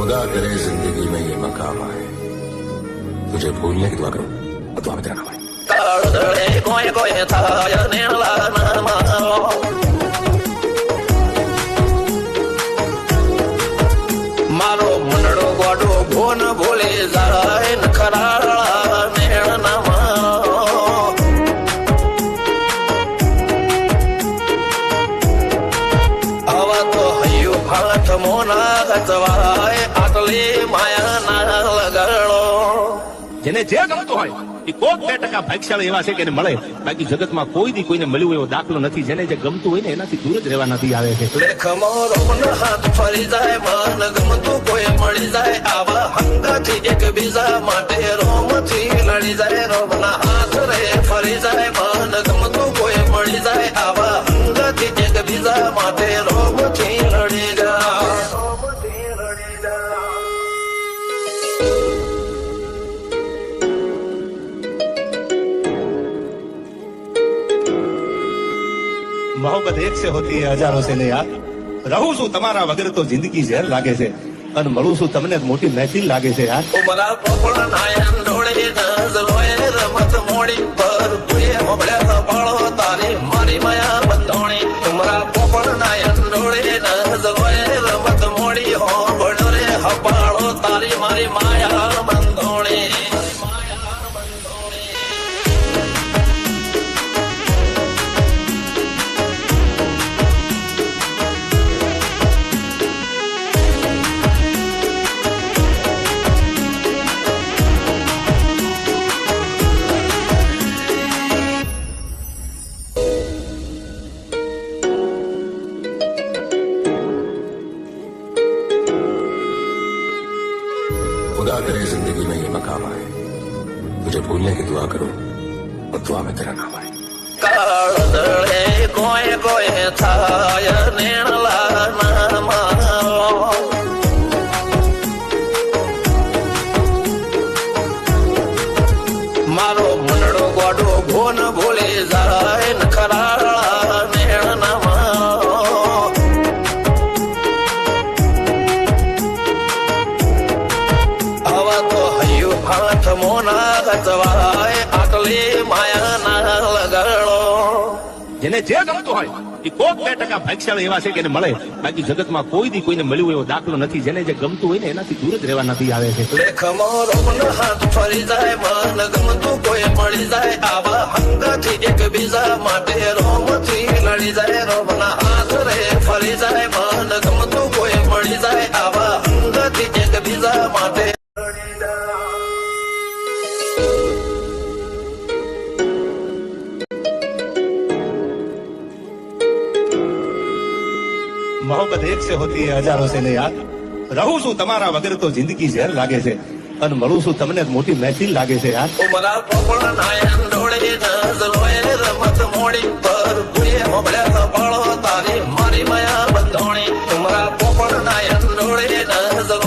खुदा करे जिंदगी में ये मकाम आए, तुझे भूलने की दुआ करूं और दुआ में तेरा नाम आए। मारो मुंडो गोडो भोन भूले जाए न खराड़ा नेण न मारो आवा तो हयु हाथ मोना गतवाए आटली माया ना लगाड़ो। જેને જે ગમતું હોય એ કોક 2% ભાગ્યશાળી એવા છે કે એને મળે, બાકી જગતમાં કોઈ દી કોઈને મળ્યું એવો દાખલો નથી. જેને જે ગમતું હોય ને એનાથી દૂર જ રહેવા નથી આવે છે. લેખ મોરો મન હાથ ફરી જાય, મન ગમતું કોઈ મળી જાય, આવા હંગાથી એક બીજા માટે રોમથી લડી જાય. રોમના હાથ રે ફરી જાય, મન ગમતું કોઈ મળી જાય, આવા હંગાથી એક બીજા માટે રોમથી લડી જાય. मोहब्बत एक से होती है हजारों से ने यार. રહું છું તમારા વગર તો જિંદગી ઝેર લાગે છે, અને મળું છું તમને મોટી મહેફિલ લાગે છે યાર. ઉમરા પોપડા નાયન ડોળે નઝલોએ રમત મોડી પર તુએ મોબળ્યા પાળો તારી મારી માયા બંધોણી. ઉમરા પોપડા નાયન ડોળે નઝલોએ રમત મોડી હો બડરે હપાળો તારી મારી માયા બંધોણી. खुदा करे जिंदगी में ये मकाम आए, तुझे भूलने की दुआ करूं और दुआ में तेरा नाम आए। કાળદળે કોઈ કોઈ થાય નેણલા ના મારો મારો મુંડો ગોડો ભોન ભૂલી જાય ન ખરાળા નેણ ના મારો આવા તો હૈયું હાથ મોના ગતવાય આટલી માયા ના લગાડો. જેને જે ગમતું હોય એ કોક 2% ભાગ્યશાળી એવા છે કે એને મળે, બાકી જગતમાં કોઈ દી કોઈને મળ્યું એવો દાખલો નથી. જેને જે ગમતું હોય ને એનાથી દૂર જ રહેવા નથી આવે છે. લેખ મોરો મન હાથ ફરી જાય, મન ગમતું કોઈ મળી જાય, આવા હંગાથી એક બીજા માટે રોમથી લડી જાય. રોમના હાથ રે ફરી જાય, મન ગમતું કોઈ મળી જાય, આવા હંગાથી એક બીજા માટે मोहब्बत एक से होती है हजारों से ने यार. રહું છું તમારા વગર તો જિંદગી ઝેર લાગે છે, અને મળું છું તમને મોટી મહેફિલ લાગે છે યાર. ઉમરા પોપડા નાયન ડોળે નઝલોએ રમત મોડી પર તુએ મોબળ્યા પાળો તારી મારી માયા બંધોણી. ઉમરા પોપડા નાયન ડોળે નઝલો